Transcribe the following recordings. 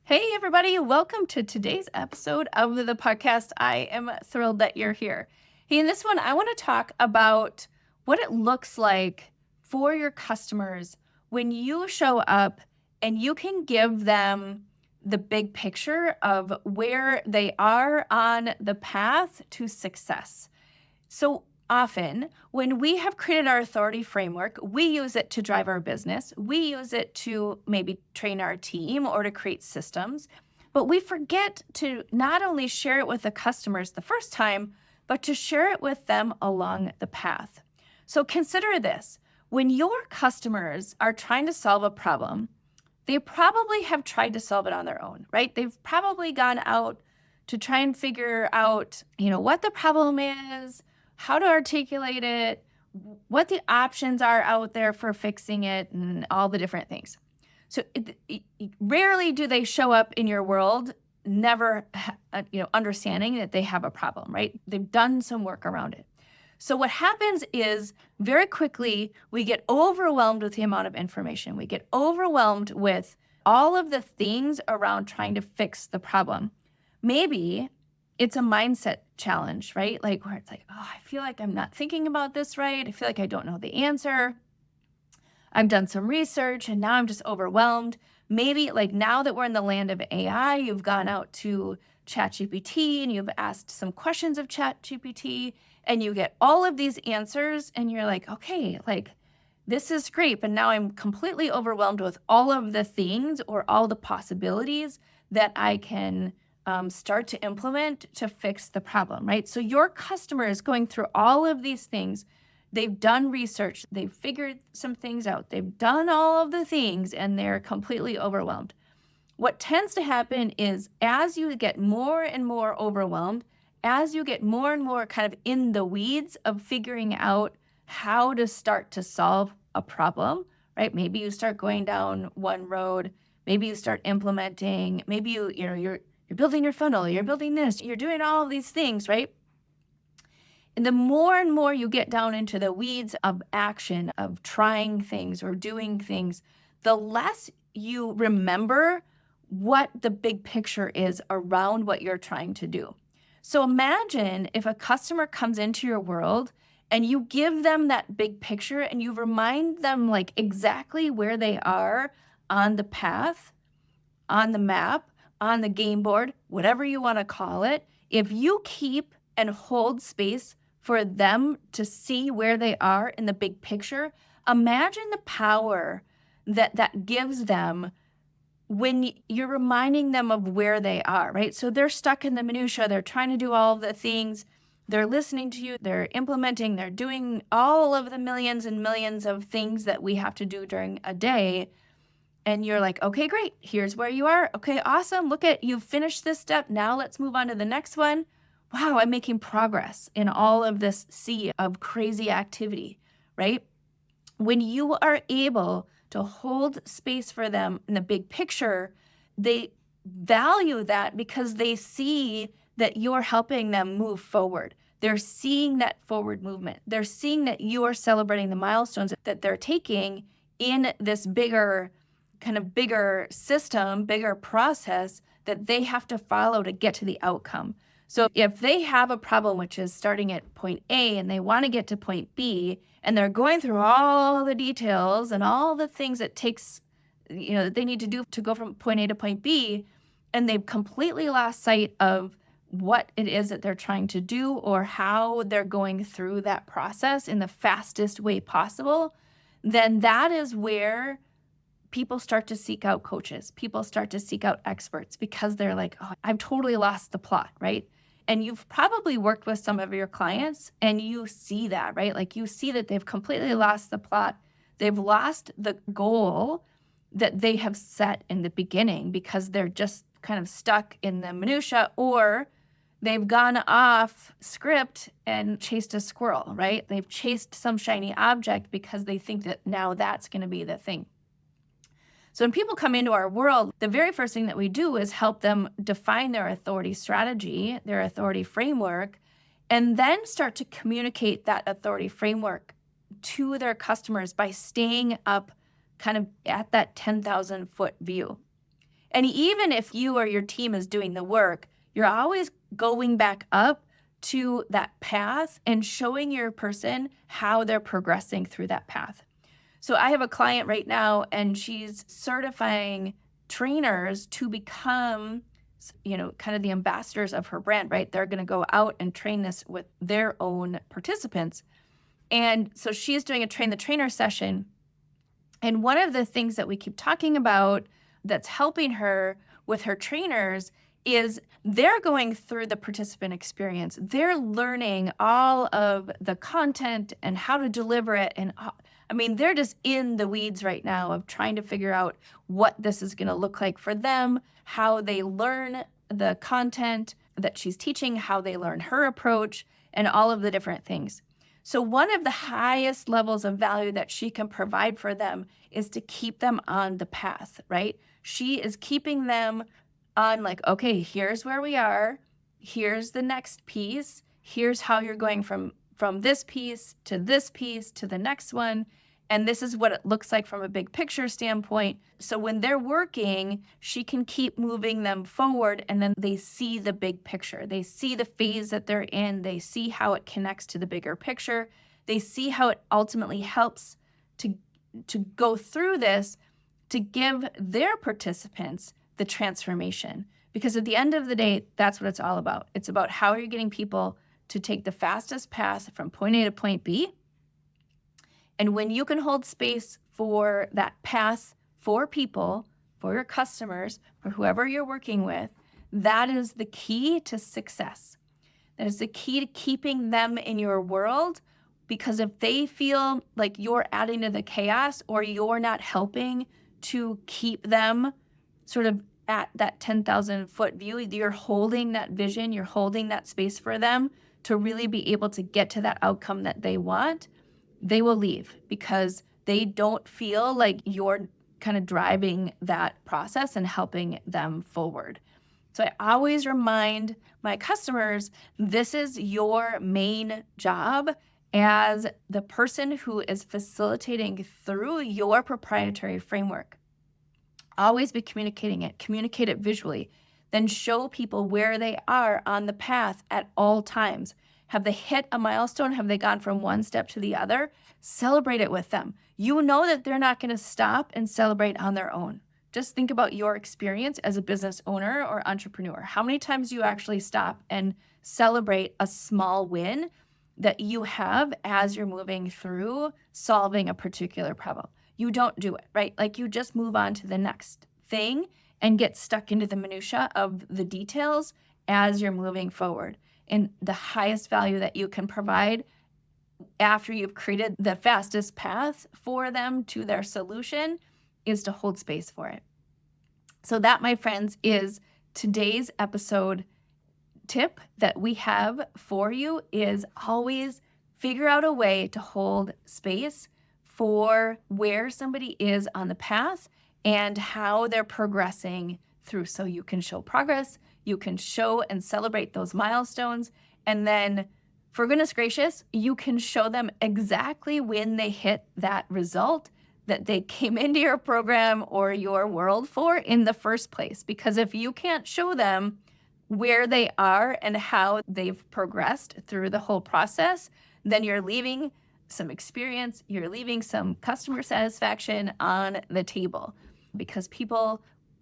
Hey, everybody. Welcome to today's episode of the podcast. I am thrilled that you're here. Hey, in this one, I want to talk about what it looks like for your customers when you show up and you can give them the big picture of where they are on the path to success. So often, when we have created our authority framework, we use it to drive our business. We use it to maybe train our team or to create systems. But we forget to not only share it with the customers the first time, but to share it with them along the path. So consider this. When your customers are trying to solve a problem, they probably have tried to solve it on their own, right? They've probably gone out to try and figure out, what the problem is, how to articulate it, what the options are out there for fixing it, and all the different things. So rarely do they show up in your world, never, understanding that they have a problem, right? They've done some work around it. So what happens is very quickly we get overwhelmed with the amount of information. We get overwhelmed with all of the things around trying to fix the problem. Maybe it's a mindset challenge, right? Like where it's like, oh, I feel like I'm not thinking about this right. I feel like I don't know the answer. I've done some research and now I'm just overwhelmed. Maybe like now that we're in the land of AI, you've gone out to ChatGPT and you've asked some questions of ChatGPT and you get all of these answers and you're like, okay, like this is great. But now I'm completely overwhelmed with all of the things or all the possibilities that I can start to implement to fix the problem, right? So your customer is going through all of these things. They've done research. They've figured some things out. They've done all of the things and they're completely overwhelmed. What tends to happen is as you get more and more overwhelmed, as you get more and more kind of in the weeds of figuring out how to start to solve a problem, right? Maybe you start going down one road, maybe you start implementing, maybe you're building your funnel, you're building this, you're doing all of these things, right? And the more and more you get down into the weeds of action, of trying things or doing things, the less you remember what the big picture is around what you're trying to do. So imagine if a customer comes into your world and you give them that big picture and you remind them like exactly where they are on the path, on the map, on the game board, whatever you want to call it. If you keep and hold space for them to see where they are in the big picture, imagine the power that gives them when you're reminding them of where they are, right? So they're stuck in the minutia. They're trying to do all of the things. They're listening to you. They're implementing. They're doing all of the millions and millions of things that we have to do during a day. And you're like, okay, great. Here's where you are. Okay, awesome. Look at, you've finished this step. Now let's move on to the next one. Wow, I'm making progress in all of this sea of crazy activity, right? When you are able to hold space for them in the big picture, they value that because they see that you're helping them move forward. They're seeing that forward movement. They're seeing that you are celebrating the milestones that they're taking in this bigger system, bigger process that they have to follow to get to the outcome. So if they have a problem, which is starting at point A and they want to get to point B, and they're going through all the details and all the things it takes, that they need to do to go from point A to point B, and they've completely lost sight of what it is that they're trying to do or how they're going through that process in the fastest way possible, then that is where people start to seek out coaches. People start to seek out experts because they're like, oh, I've totally lost the plot, right? And you've probably worked with some of your clients and you see that, right? Like you see that they've completely lost the plot. They've lost the goal that they have set in the beginning because they're just kind of stuck in the minutia, or they've gone off script and chased a squirrel, right? They've chased some shiny object because they think that now that's going to be the thing. So when people come into our world, the very first thing that we do is help them define their authority strategy, their authority framework, and then start to communicate that authority framework to their customers by staying up kind of at that 10,000 foot view. And even if you or your team is doing the work, you're always going back up to that path and showing your person how they're progressing through that path. So I have a client right now, and she's certifying trainers to become, kind of the ambassadors of her brand, right? They're going to go out and train this with their own participants. And so she's doing a train the trainer session. And one of the things that we keep talking about that's helping her with her trainers is they're going through the participant experience. They're learning all of the content and how to deliver it. And they're just in the weeds right now of trying to figure out what this is going to look like for them, how they learn the content that she's teaching, how they learn her approach, and all of the different things. So one of the highest levels of value that she can provide for them is to keep them on the path, right? She is keeping them on okay, here's where we are. Here's the next piece. Here's how you're going from this piece to the next one. And this is what it looks like from a big picture standpoint. So when they're working, she can keep moving them forward, and then they see the big picture. They see the phase that they're in. They see how it connects to the bigger picture. They see how it ultimately helps to go through this to give their participants the transformation. Because at the end of the day, that's what it's all about. It's about how you're getting people to take the fastest path from point A to point B. And when you can hold space for that path for people, for your customers, for whoever you're working with, that is the key to success. That is the key to keeping them in your world, because if they feel like you're adding to the chaos or you're not helping to keep them sort of at that 10,000 foot view, you're holding that vision, you're holding that space for them to really be able to get to that outcome that they want, they will leave because they don't feel like you're kind of driving that process and helping them forward. So I always remind my customers, this is your main job as the person who is facilitating through your proprietary framework. Always be communicating it, communicate it visually, then show people where they are on the path at all times. Have they hit a milestone? Have they gone from one step to the other? Celebrate it with them. You know that they're not going to stop and celebrate on their own. Just think about your experience as a business owner or entrepreneur. How many times do you actually stop and celebrate a small win that you have as you're moving through solving a particular problem? You don't do it, right? Like you just move on to the next thing and get stuck into the minutia of the details as you're moving forward. And the highest value that you can provide after you've created the fastest path for them to their solution is to hold space for it. So that, my friends, is today's episode tip that we have for you, is always figure out a way to hold space for where somebody is on the path and how they're progressing through, so you can show progress, you can show and celebrate those milestones, and then, for goodness gracious, you can show them exactly when they hit that result that they came into your program or your world for in the first place. Because if you can't show them where they are and how they've progressed through the whole process, then you're leaving some experience, you're leaving some customer satisfaction on the table, because people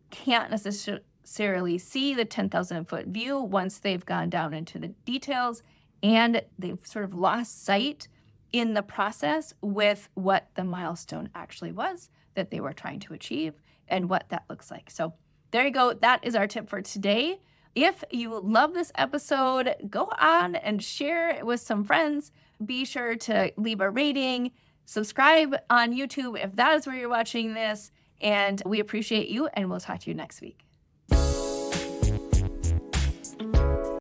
can't necessarily see the 10,000 foot view once they've gone down into the details, and they've sort of lost sight in the process with what the milestone actually was that they were trying to achieve and what that looks like. So there you go. That is our tip for today. If you love this episode, go on and share it with some friends. Be sure to leave a rating, subscribe on YouTube if that is where you're watching this, and we appreciate you, and we'll talk to you next week.